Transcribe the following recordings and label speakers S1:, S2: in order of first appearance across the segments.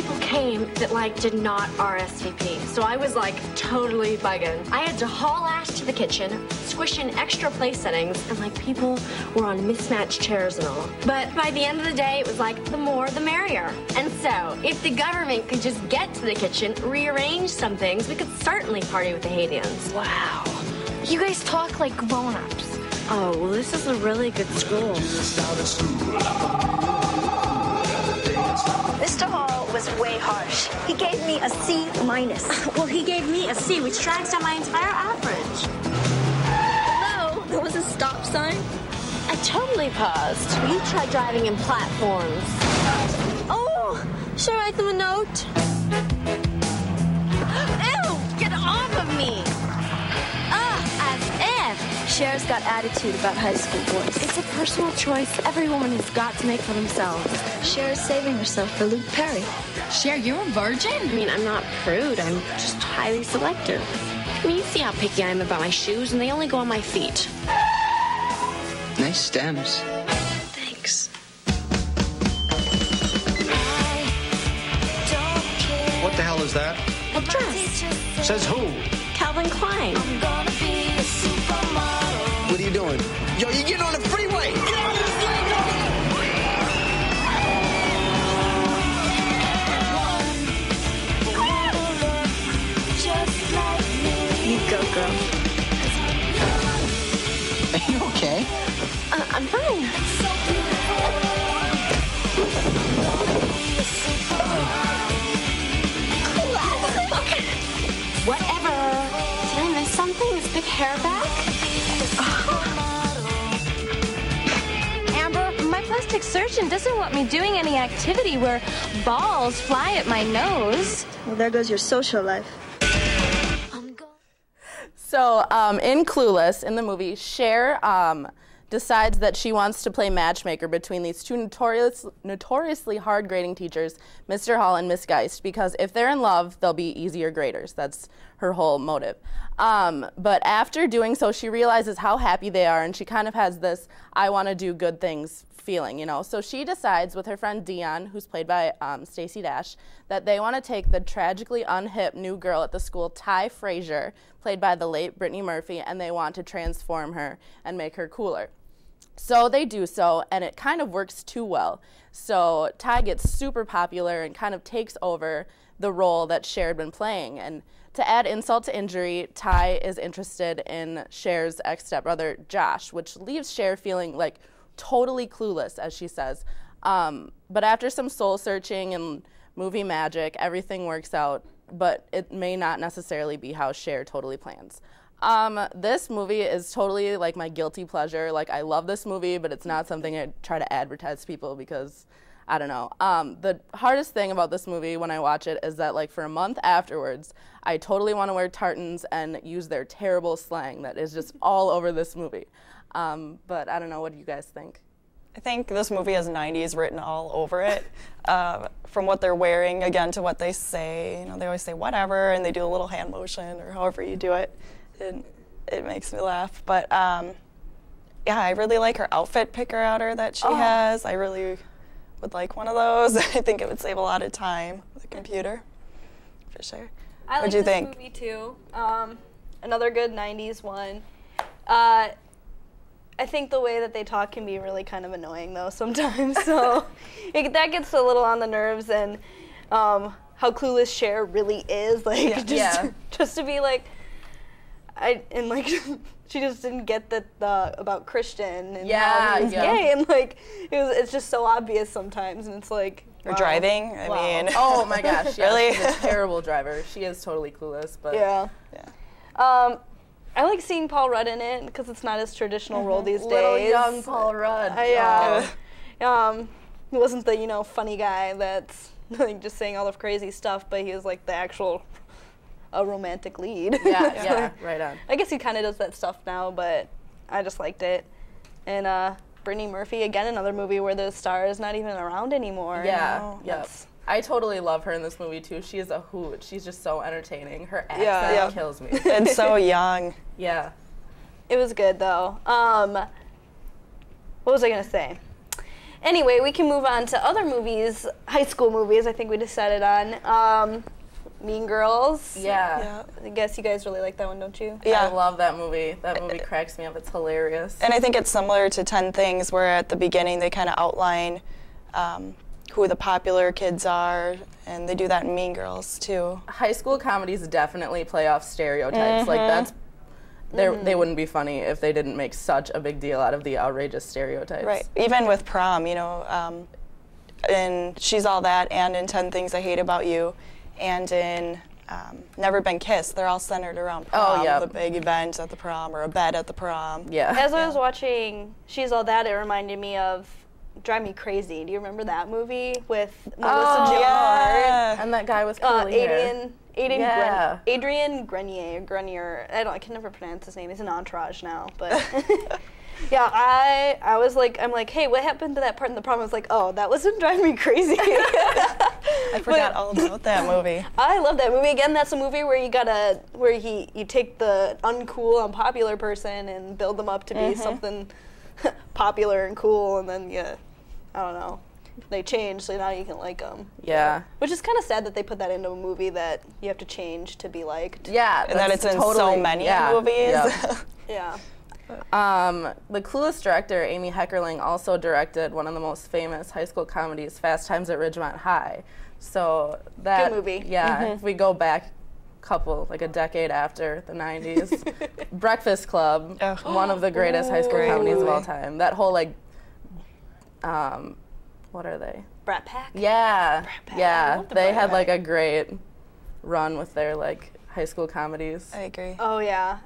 S1: people came that, like, did not RSVP. So I was, like, totally bugging. I had to haul ass to the kitchen, squish in extra place settings, and, like, people were on mismatched chairs and all. But by the end of the day, it was like, the more, the merrier. And so, if the government could just get to the kitchen, rearrange some things, we could certainly party with the Haitians.
S2: Wow. You guys talk like grown-ups.
S1: Oh, well, this is a really good school.
S2: Mr. Hall was way harsh. He gave me a C-.
S1: Well, he gave me a C, which drags down my entire average.
S2: Hello? There was a stop sign?
S1: I totally paused. You try driving in platforms.
S2: Oh, should I write them a note?
S1: Ew! Get off of me! As if!
S2: Cher's got attitude about high school boys.
S1: It's a personal choice every woman has got to make for themselves.
S2: Cher's saving herself for Luke Perry.
S3: Cher, you're a virgin?
S1: I mean, I'm not prude. I'm just highly selective. I mean, you see how picky I am about my shoes, and they only go on my feet.
S4: Nice stems.
S1: Thanks.
S5: What the hell is that?
S1: A dress.
S5: Says who?
S1: Calvin Klein.
S5: What are you doing? Yo, you're getting on the freeway! Get out of the
S2: You go, girl.
S4: Are you okay?
S1: I'm fine. Whatever. Did I miss something? This big hair back?
S6: Amber, my plastic surgeon doesn't want me doing any activity where balls fly at my nose.
S2: Well, there goes your social life.
S7: So in Clueless, in the movie, Cher decides that she wants to play matchmaker between these two notoriously hard grading teachers, Mr. Hall and Miss Geist, because if they're in love, they'll be easier graders. That's her whole motive. But after doing so, she realizes how happy they are, and she kind of has this I want to do good things feeling, you know. So she decides with her friend Dion, who's played by Stacey Dash, that they want to take the tragically unhip new girl at the school, Ty Frazier, played by the late Brittany Murphy, and they want to transform her and make her cooler. So they do so, and it kind of works too well. So Ty gets super popular and kind of takes over the role that Cher had been playing. And to add insult to injury, Ty is interested in Cher's ex-stepbrother, Josh, which leaves Cher feeling like totally clueless, as she says. But after some soul-searching and movie magic, everything works out, but it may not necessarily be how Cher totally plans. This movie is totally like my guilty pleasure. Like, I love this movie, but it's not something I try to advertise to people because, I don't know. The hardest thing about this movie when I watch it is that, like, for a month afterwards, I totally want to wear tartans and use their terrible slang that is just all over this movie. But I don't know, what do you guys think?
S8: I think this movie has 90s written all over it. From what they're wearing, again, to what they say. You know, they always say whatever, and they do a little hand motion, or however you do it. It makes me laugh. But, yeah, I really like her outfit picker-outer that she has. I really would like one of those. I think it would save a lot of time with a computer, for sure.
S9: I like
S8: What'd you
S9: this
S8: think?
S9: movie, too. Another good 90s one. I think the way that they talk can be really kind of annoying, though, sometimes. So that gets a little on the nerves, and how clueless Cher really is. Like, just to be like, she just didn't get about Christian and how he was gay, and like it's just so obvious sometimes, and it's like.
S8: Or driving, I mean.
S7: Oh my gosh, yeah,
S8: really?
S7: She's a terrible driver. She is totally clueless, but.
S9: Yeah. I like seeing Paul Rudd in it because it's not his traditional role these days.
S7: Little young Paul Rudd.
S9: He wasn't the funny guy that's like just saying all of crazy stuff, but he was like the actual romantic lead.
S7: Yeah, right on.
S9: I guess he kind of does that stuff now, but I just liked it. And Brittany Murphy, again, another movie where the star is not even around anymore.
S7: Yeah, I totally love her in this movie, too. She is a hoot. She's just so entertaining. Her accent kills me.
S8: And so young.
S7: Yeah.
S9: It was good, though. What was I going to say? Anyway, we can move on to other movies, high school movies. I think we decided on. Mean Girls.
S7: Yeah.
S9: I guess you guys really like that one, don't you?
S7: Yeah. I love that movie. That movie cracks me up. It's hilarious.
S8: And I think it's similar to 10 Things, where at the beginning they kind of outline who the popular kids are, and they do that in Mean Girls too.
S7: High school comedies definitely play off stereotypes. Like that's they wouldn't be funny if they didn't make such a big deal out of the outrageous stereotypes.
S8: Right. Even with Prom, you know, in She's All That and in 10 Things I Hate About You, and in Never Been Kissed, they're all centered around prom.
S7: Oh, yeah.
S8: The big event at the prom or a bed at the prom.
S7: Yeah.
S9: As I was watching She's All That, it reminded me of Drive Me Crazy. Do you remember that movie with Melissa Joan Hart?
S7: And that guy with curly hair.
S9: Adrian Grenier. I can never pronounce his name. He's an Entourage now, but yeah, I was like, I'm like, hey, what happened to that part in the prom? I was like, oh, that wasn't Drive Me Crazy.
S8: I forgot all about that movie.
S9: I love that movie. Again, that's a movie where you take the uncool, unpopular person and build them up to be something popular and cool, and then I don't know, they change, so now you can like them.
S7: Yeah.
S9: Which is kind of sad that they put that into a movie that you have to change to be liked.
S7: Yeah.
S8: And that it's in so many movies.
S7: Yep.
S9: Yeah.
S7: The Clueless director, Amy Heckerling, also directed one of the most famous high school comedies, Fast Times at Ridgemont High. So that
S9: good movie.
S7: Yeah, if we go back like a decade after the 90s, Breakfast Club, one of the greatest high school comedies of all time. That whole like, what are they?
S9: Brat Pack?
S7: Yeah,
S9: Brat Pack.
S7: yeah.
S9: The
S7: They
S9: Brat
S7: had
S9: Pack.
S7: like a great run with their like high school comedies.
S8: I agree.
S9: Oh yeah,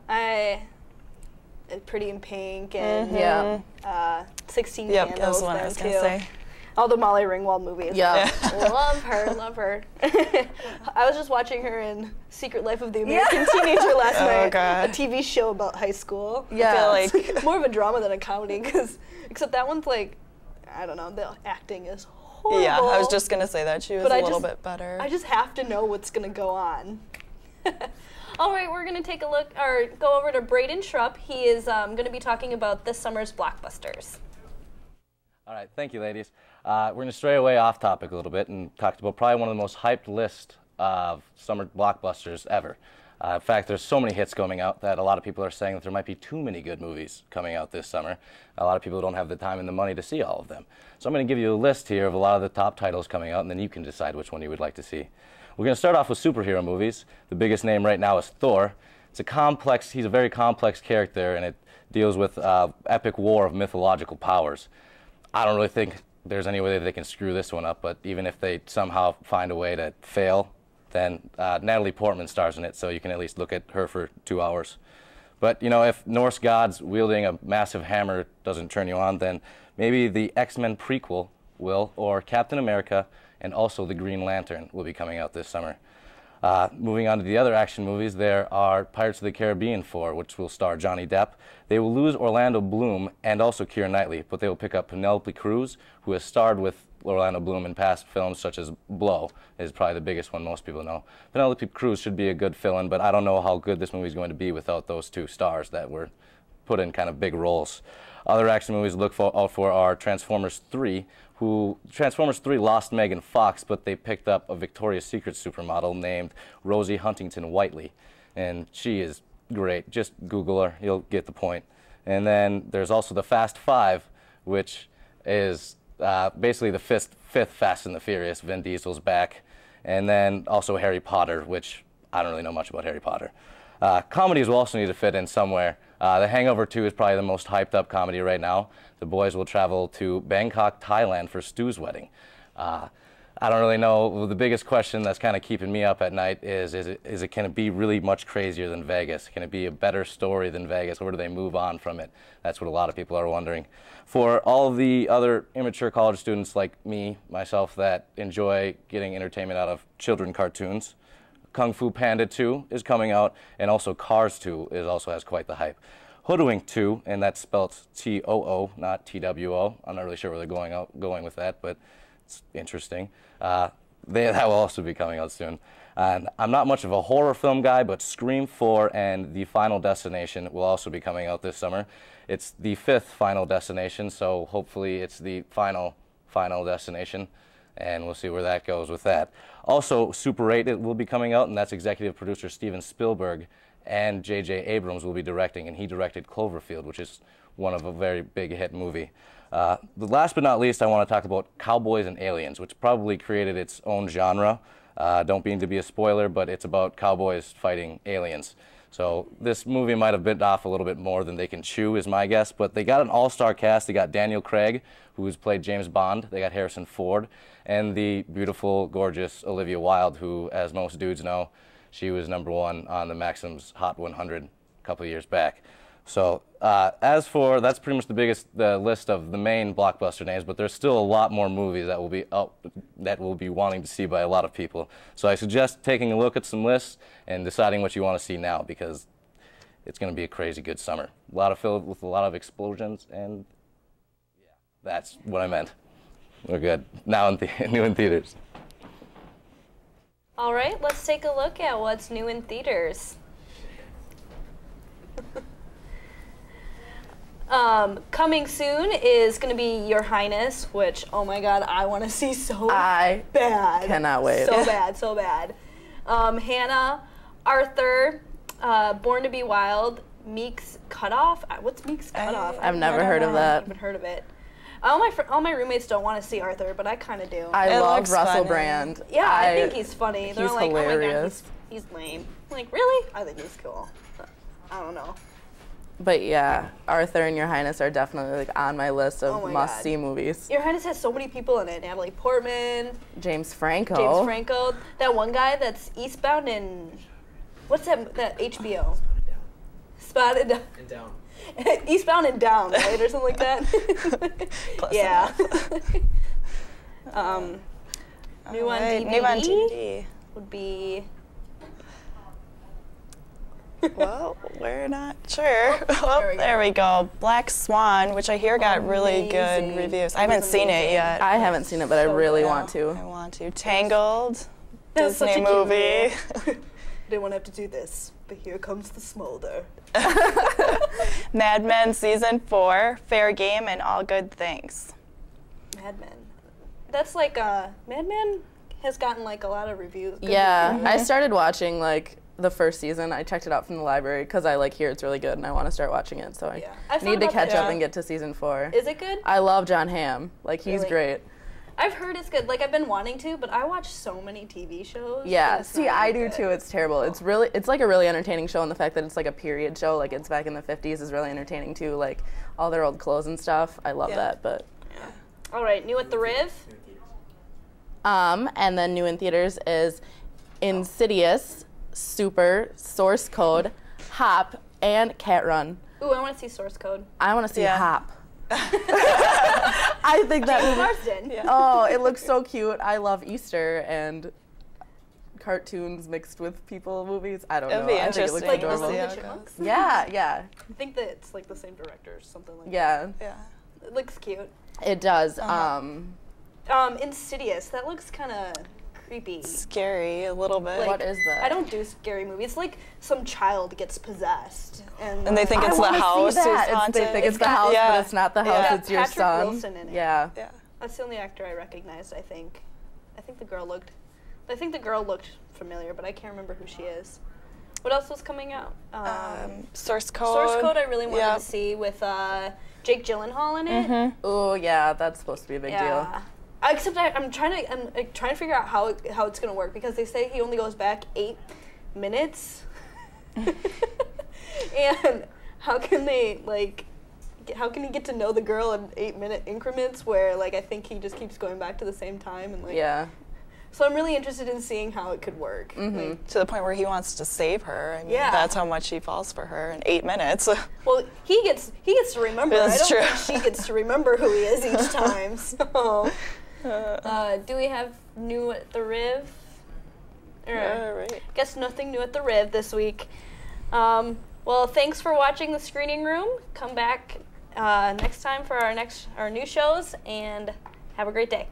S9: Pretty in Pink and 16
S8: Yep,
S9: Candles.
S8: that was the one I was
S9: there,
S8: going to
S9: too.
S8: say.
S9: All the Molly Ringwald movies.
S7: Yeah.
S9: Love her, love her. I was just watching her in Secret Life of the American Teenager last night.
S8: God.
S9: A TV show about high school.
S7: Yeah.
S8: I feel
S9: It's more of a drama than a comedy, except that one's like, I don't know, the acting is horrible.
S8: Yeah, I was just going to say that. She was a little bit better.
S9: I just have to know what's going to go on. All right, we're going to take a look, or go over to Braden Schrupp. He is going to be talking about this summer's blockbusters.
S10: All right, thank you, ladies. We're going to stray away off topic a little bit and talk about probably one of the most hyped lists of summer blockbusters ever. In fact, there's so many hits coming out that a lot of people are saying that there might be too many good movies coming out this summer. A lot of people don't have the time and the money to see all of them. So I'm going to give you a list here of a lot of the top titles coming out, and then you can decide which one you would like to see. We're going to start off with superhero movies. The biggest name right now is Thor. He's a very complex character, and it deals with epic war of mythological powers. I don't really think there's any way that they can screw this one up, but even if they somehow find a way to fail, then Natalie Portman stars in it, so you can at least look at her for 2 hours. But, you know, if Norse gods wielding a massive hammer doesn't turn you on, then maybe the X-Men prequel will, or Captain America and also the Green Lantern will be coming out this summer. Moving on to the other action movies, there are Pirates of the Caribbean 4, which will star Johnny Depp. They will lose Orlando Bloom and also Keira Knightley, but they will pick up Penelope Cruz, who has starred with Orlando Bloom in past films such as Blow, is probably the biggest one most people know. Penelope Cruz should be a good fill-in, but I don't know how good this movie is going to be without those two stars that were put in kind of big roles. Other action movies to look out for are Transformers 3, Transformers 3 lost Megan Fox, but they picked up a Victoria's Secret supermodel named Rosie Huntington Whiteley, and she is great. Just Google her, you'll get the point. And then there's also the Fast Five, which is basically the fifth Fast and the Furious. Vin Diesel's back. And then also Harry Potter, which I don't really know much about Harry Potter. Comedies will also need to fit in somewhere. The Hangover 2 is probably the most hyped up comedy right now. The boys will travel to Bangkok, Thailand for Stu's wedding. I don't really know. The biggest question that's kind of keeping me up at night is can it be really much crazier than Vegas? Can it be a better story than Vegas, or do they move on from it? That's what a lot of people are wondering. For all of the other immature college students like myself, that enjoy getting entertainment out of children cartoons, Kung Fu Panda 2 is coming out, and also Cars 2 also has quite the hype. Hoodwink 2, and that's spelled T-O-O, not T-W-O. I'm not really sure where they're going with that, but it's interesting. That will also be coming out soon. And I'm not much of a horror film guy, but Scream 4 and The Final Destination will also be coming out this summer. It's the 5th Final Destination, so hopefully it's the final Final Destination, and we'll see where that goes with that. Also, Super 8 will be coming out, and that's executive producer Steven Spielberg, and J.J. Abrams will be directing, and he directed Cloverfield, which is one of a very big hit movie. The last but not least, I want to talk about Cowboys and Aliens, which probably created its own genre. Don't mean to be a spoiler, but it's about cowboys fighting aliens. So this movie might have bit off a little bit more than they can chew, is my guess. But they got an all-star cast. They got Daniel Craig, who's played James Bond. They got Harrison Ford, and the beautiful, gorgeous Olivia Wilde, who, as most dudes know, she was #1 on the Maxim's Hot 100 a couple of years back. So that's pretty much the list of the main blockbuster names, but there's still a lot more movies that will be out that we'll be wanting to see by a lot of people. So I suggest taking a look at some lists and deciding what you want to see now, because it's going to be a crazy good summer. Filled with a lot of explosions, and yeah, that's what I meant. We're good. Now new in theaters.
S9: All right, let's take a look at what's new in theaters. Coming soon is going to be Your Highness, which, oh my God, I want to see so bad.
S7: I cannot wait.
S9: So bad, so bad. Hannah, Arthur, Born to be Wild, Meek's Cutoff. What's Meek's Cutoff?
S7: I've never heard of that.
S9: I haven't heard of it. All my roommates don't want to see Arthur, but I kind of do.
S7: I love Russell Brand.
S9: Yeah, I think he's funny. They're like,
S7: hilarious.
S9: Oh my God, he's lame. I'm like, really? I think he's cool. I don't know.
S7: But yeah, Arthur and Your Highness are definitely like on my list of must-see movies.
S9: Your Highness has so many people in it. Natalie Portman.
S7: James Franco.
S9: That one guy that's Eastbound and... What's that HBO? Spotted Down. And Down. Eastbound and Down, right? Or something like that. Yeah. New on DVD would be...
S8: Well, we're not sure. Oh, there we go. Black Swan, which I hear got really good reviews. I haven't seen it yet.
S7: I haven't seen it, but I really want to.
S8: I want to. Tangled, Disney movie.
S9: Didn't want to have to do this, but here comes the smolder.
S8: Mad Men Season 4, Fair Game, and All Good Things.
S9: Mad Men. That's like, Mad Men has gotten like a lot of reviews.
S7: Yeah, I started watching like the first season. I checked it out from the library because I like hear it's really good and I want to start watching it. So I need to catch up and get to season 4.
S9: Is it good?
S7: I love John Hamm. Like he's great.
S9: I've heard it's good. Like I've been wanting to, but I watch so many TV shows.
S7: Yeah, see, I do too. It's terrible. It's like a really entertaining show, and the fact that it's like a period show, like it's back in the 50s, is really entertaining too. Like all their old clothes and stuff. I love that. But
S9: all right, new at the Riv.
S7: And then new in theaters is Insidious, Super, Source Code, Hop, and Cat Run.
S9: Ooh, I want to see Source Code.
S7: I want to see Hop. I think that movie. Oh, it looks so cute. I love Easter and cartoons mixed with people movies. I don't know.
S8: I think it looks
S7: adorable. Yeah.
S9: I think that it's like the same director or something like that.
S7: Yeah.
S9: It looks cute.
S7: It does.
S9: Insidious. That looks kind of creepy.
S8: Scary a little bit.
S7: Like, what is that?
S9: I don't do scary movies. It's like some child gets possessed. And
S8: they think it's the house who's haunted.
S7: They think it's the house, but it's not the house, it's your son.
S9: Patrick Wilson in it.
S7: Yeah.
S9: That's the only actor I recognized, I think. I think the girl looked familiar, but I can't remember who she is. What else was coming out?
S8: Source Code.
S9: Source Code I really wanted to see with Jake Gyllenhaal in it.
S7: Oh yeah, that's supposed to be a big deal.
S9: Except I'm trying to figure out how it's gonna work, because they say he only goes back 8 minutes. And how can he get to know the girl in 8-minute increments where like I think he just keeps going back to the same time and like So I'm really interested in seeing how it could work. Like,
S8: to the point where he wants to save her. I mean, that's how much he falls for her in 8 minutes.
S9: Well, he gets to remember.
S8: That's true.
S9: I don't think she gets to remember who he is each time. So, do we have new at the Riv?
S8: Right.
S9: Guess nothing new at the Riv this week. Well, thanks for watching the Screening Room. Come back next time for our new shows, and have a great day.